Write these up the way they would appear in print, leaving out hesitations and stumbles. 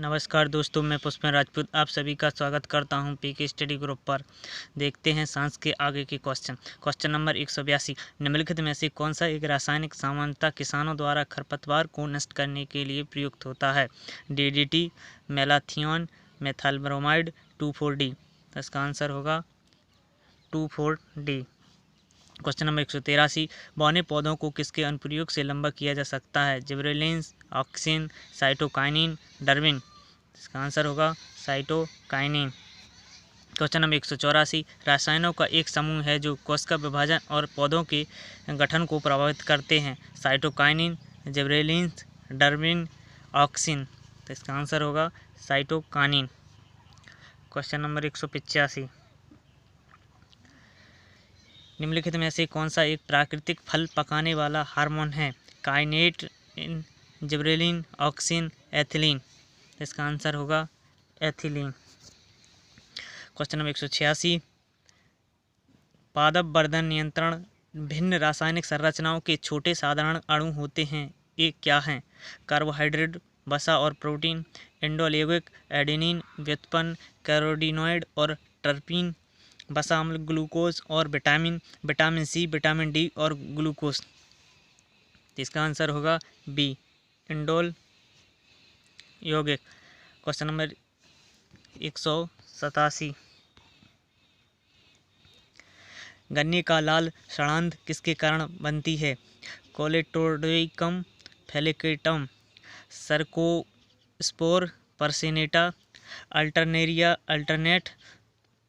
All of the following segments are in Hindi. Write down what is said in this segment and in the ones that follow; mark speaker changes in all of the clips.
Speaker 1: नमस्कार दोस्तों, मैं पुष्पेंद्र राजपूत आप सभी का स्वागत करता हूं पीके स्टडी ग्रुप पर। देखते हैं साइंस के आगे के क्वेश्चन नंबर 182। निम्नलिखित में से कौन सा एक रासायनिक सामान्यतः किसानों द्वारा खरपतवार को नष्ट करने के लिए प्रयुक्त होता है? डीडीटी, मेलाथियन, मेथाइलब्रोमाइड, 2,4-D। इसका आंसर होगा 2,4-D। Question number 183। बौने पौधों को किसके अनुप्रयोग से लंबा किया जा सकता है? Gibberellins, auxin, cytokinin, Darwin. इसका आंसर होगा साइटोकाइनिन। Question number 184। रसायनों का एक समूह है जो कोशिका विभाजन और पौधों के गठन को प्रभावित करते हैं। Cytokinin, gibberellins, Darwin, auxin. तो इसका आंसर होगा साइटोकाइनिन। Question number 185। निम्नलिखित में से कौन सा एक प्राकृतिक फल पकाने वाला हार्मोन है? काइनेट, जिबरेलिन, ऑक्सिन, एथिलीन। इसका आंसर होगा एथिलीन। Question number 186। पादप वर्धन नियंत्रण भिन्न रासायनिक संरचनाओं के छोटे साधारण अणु होते हैं। ये क्या हैं? कार्बोहाइड्रेट, वसा और प्रोटीन, एंडोलेविक, एडेनिन, व्युत्पन्न, कैरोटीनॉइड और टर्पीन, वसा अम्ल, ग्लूकोज और vitamin, vitamin C, vitamin D और ग्लूकोज। इसका आंसर होगा बी, इंडोल यौगिक। Question number 187। गन्ने का लाल सड़ांध किसके कारण बनती है? Colletotrichum falcatum, Cercospora personata, Alternaria alternata,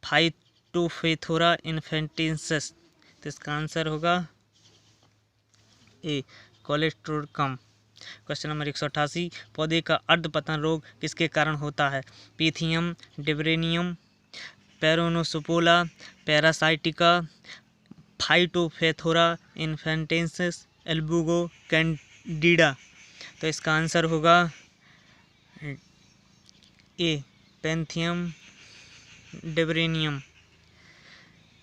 Speaker 1: Phytophthora infestans. तो इसका आंसर होगा ए, कोलेटोडियम। Question number 188। पौधे का अर्धपतन रोग किसके कारण होता है? Pythium, debaryanum, Peronospora, parasitica, Phytophthora infestans, Albugo candida. तो इसका आंसर होगा A, Pythium debaryanum.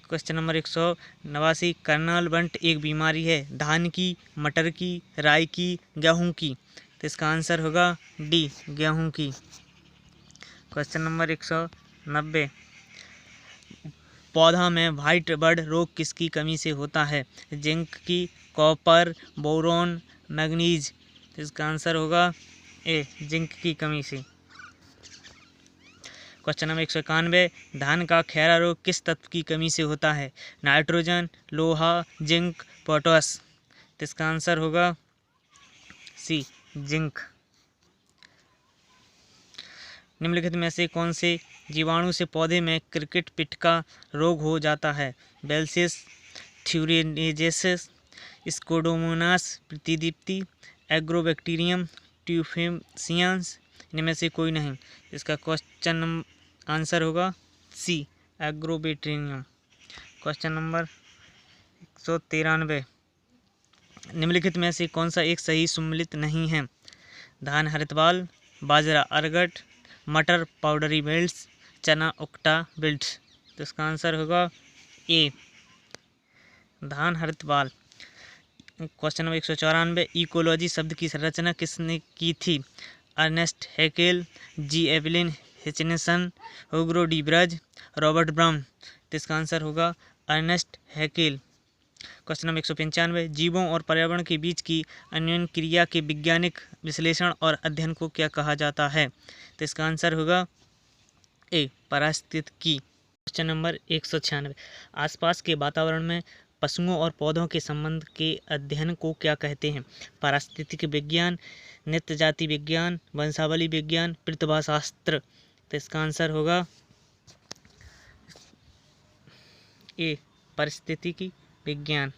Speaker 1: Question number 189। Karnal bunt एक बीमारी है। धान की, मटर की, राई की, गेहूं की। तो इसका आंसर होगा डी, गेहूं की। Question number 190। पौधा में व्हाइट बर्ड रोग किसकी कमी से होता है? जिंक की, कॉपर, बोरोन, मैग्नीज। तो इसका आंसर होगा ए, जिंक की कमी से। Question number 191। धान का खैरा रोग किस तत्व की कमी से होता है? नाइट्रोजन, लोहा, जिंक, पोटाश। तो इसका आंसर होगा सी, जिंक। निम्नलिखित में से कौन से जीवाणु से पौधे में क्रिकेट पिट का रोग हो जाता है? बेलसिस, थ्यूरिनेजेसिस, स्कोडोमोनास प्रतिदीप्ति, एग्रोबैक्टीरियम, ट्यूफेसियंस। इनमें से कोई नहीं। इसका क्वेश्चन आंसर होगा सी, एग्रोबैक्टीरियम। Question number 193। निम्नलिखित में से कौन सा एक सही सम्मिलित नहीं है? धान हरितवाल, बाजरा अरगट, मटर पाउडरी बेल्ट्स, चना उकटा बेल्ट्स। तो इसका आंसर होगा ए, धान हरितवाल। Question number 194। इकोलॉजी शब्द की संरचना किसने की थी? Ernest Haeckel, G Evelyn Hutchinson, Hugo de Vries, Robert Brown. तो इसका आंसर होगा अर्नेस्ट हैकेल। Question number 195। जीवों और पर्यावरण के बीच की अन्योन्य क्रिया के वैज्ञानिक विश्लेषण और अध्ययन को क्या कहा जाता है? तो इसका आंसर होगा ए, पारिस्थितिकी। Question number 196। आसपास के वातावरण में पशुओं और पौधों के संबंध के अध्ययन को क्या कहते हैं? पारिस्थितिकी विज्ञान, नित्य जाति विज्ञान, वंशावली विज्ञान, प्रतिभाशास्त्र। तो इसका आंसर होगा ए, पारिस्थितिकी विज्ञान।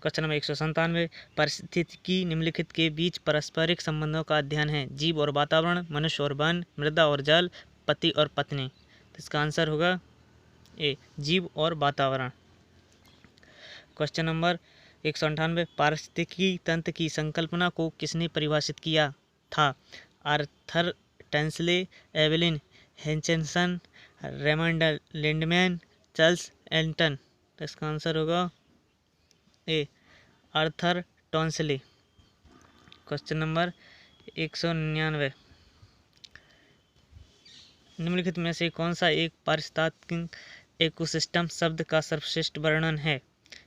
Speaker 1: Question number 197। पारिस्थितिकी निम्नलिखित के बीच पारस्परिक संबंधों का अध्ययन है। जीव और वातावरण, मनुष्य और वन, मृदा और जल, पति और पत्नी। तो इसका आंसर होगा ए, जीव और वातावरण। Question number 198। पारिस्थितिकी तंत्र की संकल्पना को किसने परिभाषित किया था? Arthur Tansley, Evelyn Hutchinson, Raymond Lindeman, Charles Elton. तो इसका आंसर होगा A, Arthur Tansley. Question number 199। निम्नलिखित में से कौन सा एक पारिस्थितिक इकोसिस्टम शब्द का सर्वश्रेष्ठ वर्णन है?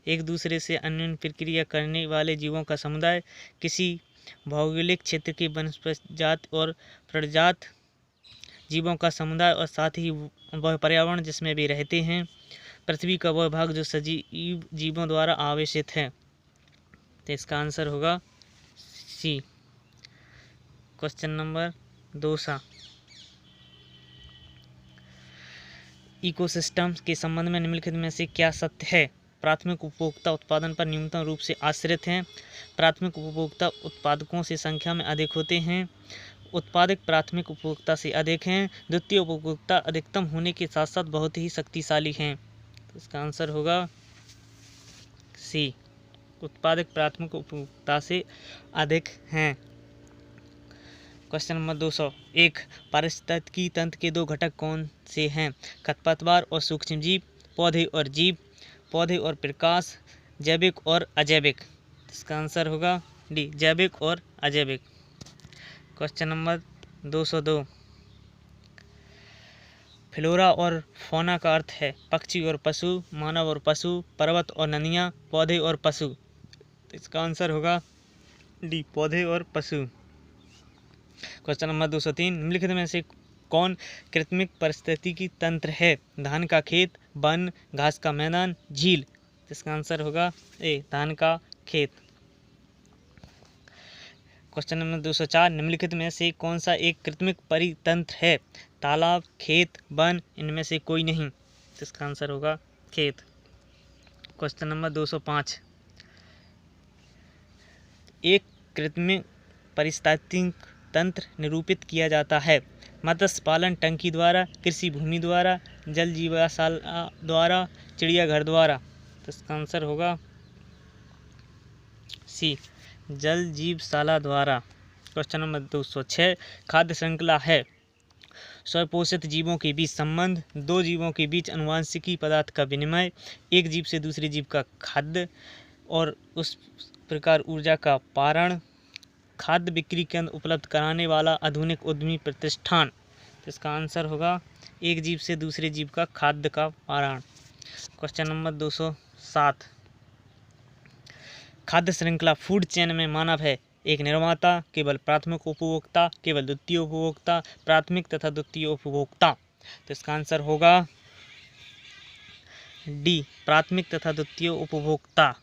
Speaker 1: एक दूसरे से अन्योन्य प्रक्रिया करने वाले जीवों का समुदाय, किसी भौगोलिक क्षेत्र के वनस्पति जाति और प्रजात जीवों का समुदाय और साथ ही वह पर्यावरण जिसमें वे रहते हैं। पृथ्वी का वह भाग जो सजीव जीवों द्वारा आवेशित है। तो इसका आंसर होगा सी। क्वेश्चन नंबर 2 इकोसिस्टम के संबंध में निम्नलिखित में से क्या सत्य है? प्राथमिक उपभोक्ता उत्पादन पर न्यूनतम रूप से आश्रित हैं। प्राथमिक उपभोक्ता उत्पादकों से संख्या में अधिक होते हैं। उत्पादक प्राथमिक उपभोक्ता से अधिक हैं। द्वितीय उपभोक्ता अधिकतम होने के साथ साथ बहुत ही शक्तिशाली हैं। तो इसका आंसर होगा सी। उत्पादक प्राथमिक उपभोक्ता से अधिक हैं। क्वेश्चन नंबर 201 पारिस्थितिकी तंत्र के 2 घटक कौन से हैं? खरपतवार और सूक्ष्मजीव, पौधे और जीव, पौधे और प्रकाश, जैविक और अजैविक। इसका आंसर होगा डी, जैविक और अजैविक। क्वेश्चन नंबर 202 फ्लोरा और फौना का अर्थ है पक्षी और पशु, मानव और पशु, पर्वत और नदियाँ, पौधे और पशु। इसका आंसर होगा डी, पौधे और पशु। क्वेश्चन नंबर 203 निम्नलिखित में से कौन कृत्रिम पारिस्थितिकी तंत्र है? धान का खेत, वन, घास का मैदान, झील। इसका आंसर होगा ए, धान का खेत। क्वेश्चन नंबर 204 निम्नलिखित में से कौन सा एक कृत्रिम परितंत्र है? तालाब, खेत, वन, इनमें से कोई नहीं। इसका आंसर होगा खेत। क्वेश्चन नंबर 205 एक कृत्रिम पारिस्थितिक तंत्र निरूपित किया जाता है मत्स्य पालन टंकी द्वारा, कृषि भूमि द्वारा, जल जीवशाला द्वारा, चिड़ियाघर द्वारा। तो इसका आंसर होगा सी, जल जीवशाला द्वारा। क्वेश्चन नंबर 206 खाद्य श्रृंखला है स्वपोषित जीवों के बीच संबंध, 2 जीवों के बीच आनुवंशिकी पदार्थ का विनिमय, एक जीव से दूसरे जीव का खाद्य और उस प्रकार ऊर्जा का पारण, खाद्य बिक्री केंद्र उपलब्ध कराने वाला आधुनिक उद्यमी प्रतिष्ठान। तो इसका आंसर होगा एक जीव से दूसरे जीव का खाद्य का पारण। क्वेश्चन नंबर 207 खाद्य श्रृंखला फूड चेन में मानव है एक निर्माता, केवल प्राथमिक उपभोक्ता, केवल द्वितीय उपभोक्ता, प्राथमिक तथा द्वितीय उपभोक्ता। तो इसका आंसर होगा डी, प्राथमिक तथा द्वितीय उपभोक्ता।